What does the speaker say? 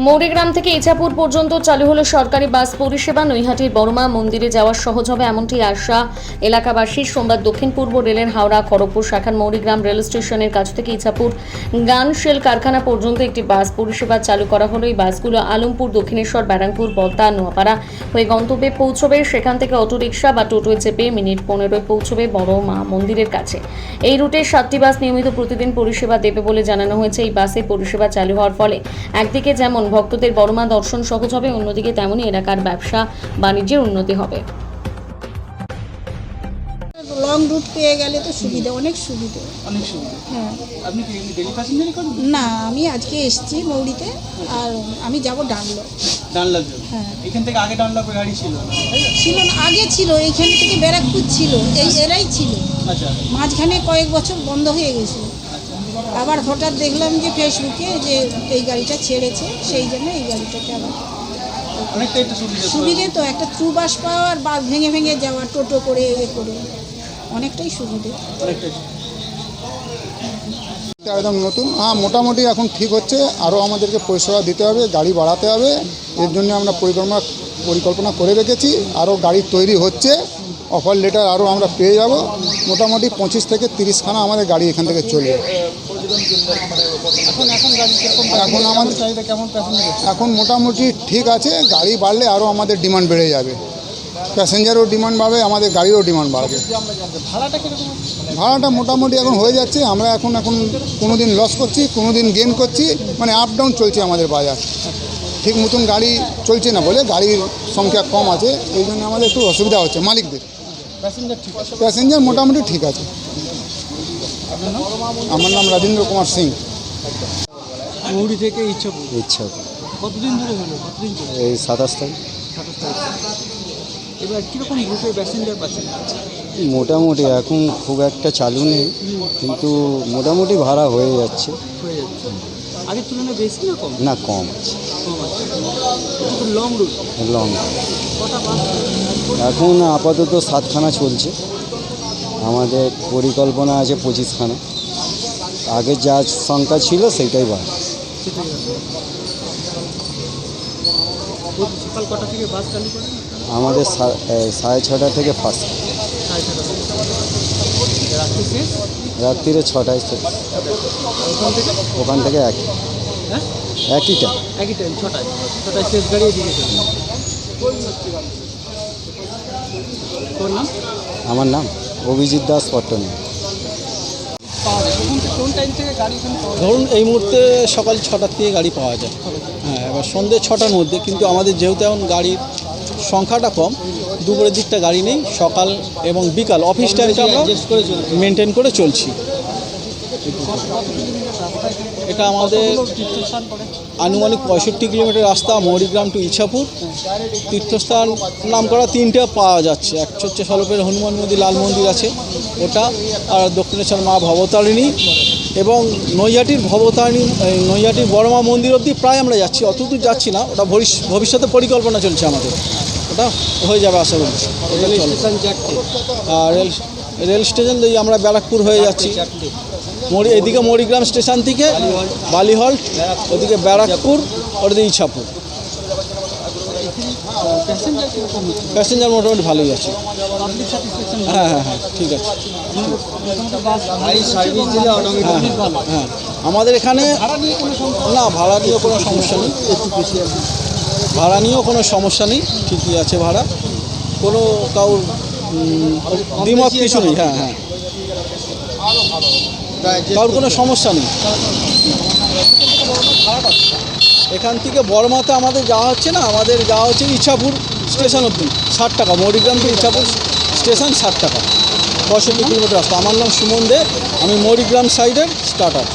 মৌরিগ্রাম থেকে ইছাপুর পর্যন্ত চালু হলো সরকারি বাস পরিষেবা। নৈহাটির বড়মা মন্দিরে যাওয়া সহজ হবে এমনটি আশা এলাকাবাসীর। সোমবার দক্ষিণ পূর্ব রেলের হাওড়া খড়গপুর শাখার মৌরিগ্রাম রেল স্টেশনের কাছ থেকে ইছাপুর গান শেল কারখানা পর্যন্ত একটি বাস পরিষেবা চালু করা হলো। এই বাসগুলো আলমপুর, দক্ষিণেশ্বর, ব্যারাকপুর, বলতা, নোয়াপাড়া হয়ে গন্তব্যে পৌঁছবে। সেখান থেকে অটোরিকশা বা টোটোয় চেপে মিনিট 15 পৌঁছবে বড়মা মন্দিরের কাছে। এই রুটে 7টি বাস নিয়মিত প্রতিদিন পরিষেবা দেবে বলে জানানো হয়েছে। এই বাসে পরিষেবা চালু হওয়ার ফলে একদিকে যেমন ভক্তদের বড়মা দর্শন সহজ হবে, অন্যদিকে তেমনই এলাকার ব্যবসা বাণিজ্যের উন্নতি হবে। লং রুট পেয়ে গেলে তো সুবিধা, অনেক সুবিধা। হ্যাঁ, আপনি কি ডেলি প্যাসেঞ্জারই করেন? না, আমি আজকে এসেছি মৌরিতে, আর আমি যাব ডানলপ। ডানলপ? হ্যাঁ, এখান থেকে আগে ডানলপে গাড়ি ছিল না? ছিল না, আগে ছিল, এইখান থেকে ব্যারাকপুর ছিল, এরাই ছিল। আচ্ছা, মাঝখানে কয়েক বছর বন্ধ হয়ে গেছিল। আবার হঠাৎ দেখলাম যে ফেসবুকে যে এই গাড়িটা ছেড়েছে, সেই জন্য এই গাড়িটাকে আবার অনেকটাই তো সুবিধে। তো একটা ট্রু বাস পাওয়া আর বাস ভেঙে ভেঙে যাওয়া, টোটো করে করে অনেকটাই সুবিধে। একদম নতুন। হ্যাঁ, মোটামুটি এখন ঠিক হচ্ছে। আরও আমাদেরকে পরিষেবা দিতে হবে, গাড়ি বাড়াতে হবে। এর জন্য আমরা পরিকল্পনা করে রেখেছি। আরও গাড়ি তৈরি হচ্ছে, অফার লেটার আরও আমরা পেয়ে যাব। মোটামুটি 25 থেকে 30খানা আমাদের গাড়ি এখান থেকে চলবে। এখন আমাদের চাহিদা কেমন প্যাসেঞ্জার? এখন মোটামুটি ঠিক আছে। গাড়ি বাড়লে আরও আমাদের ডিমান্ড বেড়ে যাবে, প্যাসেঞ্জারও ডিমান্ড বাড়বে, আমাদের গাড়িরও ডিমান্ড বাড়বে। ভাড়াটা কিরকম? ভাড়াটা মোটামুটি এখন হয়ে যাচ্ছে। আমরা এখন কোনো দিন লস করছি, কোনো দিন গেইন করছি, মানে আপ ডাউন চলছে আমাদের বাজার। ঠিক মতন গাড়ি চলছে না বলে, গাড়ির সংখ্যা কম আছে, এই জন্য আমাদের একটু অসুবিধা হচ্ছে মালিকদের। প্যাসেঞ্জার ঠিক আছে? প্যাসেঞ্জার মোটামুটি ঠিক আছে। আমার নাম রাজেন্দ্র কুমার সিং। মৌরি থেকে ইছাপুর। কতদিন ধরে হলো? কতদিন চলে? এই 27 তারিখ। 27 তারিখ। এবার কীরকম গ্রুপে প্যাসেঞ্জার পাচ্ছেন? মোটামুটি এখন খুব একটা চালু নেই, কিন্তু মোটামুটি ভাড়া হয়ে যাচ্ছে। হয়ে যাচ্ছে। আগের তুলনায় বেশি না কম? না, কম আছে। কম আছে। Long route? লং। কটা বাস? এখন আপাতত 7খানা চলছে। আমাদের পরিকল্পনা আছে 25খানা। আগে যা সংখ্যা ছিল সেইটাই বাড়ে। সকাল কটা থেকে বাস চালু করেন? আমাদের 6:30 থেকে ফার্স্ট। 6:30। রাত্রি শেষ? রাত্রিরে 6টায় শেষ। ওখান থেকে একই টাইম। একই টাইম 6টায় শেষ, গাড়ি এদিকে চলে। তোর নাম? আমার নাম অভিজিৎ দাস পট্টনী। কোন টাইম থেকে গাড়ি এখানে পাওয়া যায়? ধরুন এই মুহূর্তে সকাল 6টার থেকে গাড়ি পাওয়া যায়। হ্যাঁ, এবার সন্ধ্যে 6টার মধ্যে, কিন্তু আমাদের যেহেতু এখন গাড়ির সংখ্যাটা কম, দুপুরের দিকটা গাড়ি নেই, সকাল এবং বিকাল অফিস টাইমটা আমরা মেনটেন করে চলছি। এটা আমাদের আনুমানিক 65 কিলোমিটার রাস্তা, মৌরিগ্রাম টু ইছাপুর। তীর্থস্থান নাম করা 3টে পাওয়া যাচ্ছে। একটা হচ্ছে সলপের হনুমান মন্দির, লাল মন্দির আছে ওটা, আর দক্ষিণেশ্বর মা ভবতারিণী এবং নৈহাটির বড়মা মন্দির অবধি প্রায় আমরা যাচ্ছি। অতদূর যাচ্ছি না, ওটা ভবিষ্যতে পরিকল্পনা চলছে আমাদের, ওটা হয়ে যাবে আশা করি। আর রেল স্টেশন দিয়ে আমরা ব্যারাকপুর হয়ে যাচ্ছি। এদিকে মৌরিগ্রাম স্টেশন থেকে বালিহল, ওদিকে ব্যারাকপুর, ওদিকে ইছাপুর। প্যাসেঞ্জার মোটামুটি ভালোই আছে। হ্যাঁ হ্যাঁ হ্যাঁ, ঠিক আছে। হ্যাঁ, আমাদের এখানে না, ভাড়া নিয়েও কোনো সমস্যা নেই। ভাড়া নিয়েও কোনো সমস্যা নেই, ঠিকই আছে ভাড়া, কোনো কারোর দ্বিমত কিছু নেই। হ্যাঁ হ্যাঁ, কারোর কোনো সমস্যা নেই। এখান থেকে বড়মাতে আমাদের যাওয়া হচ্ছে না, আমাদের যাওয়া হচ্ছে ইছাপুর স্টেশন অবধি 60 টাকা। মৌরিগ্রাম থেকে ইছাপুর স্টেশন 60 টাকা, 65 কিলোমিটার রাস্তা। আমার নাম সুমন দে, আমি মৌরিগ্রাম সাইডের স্টার্টার।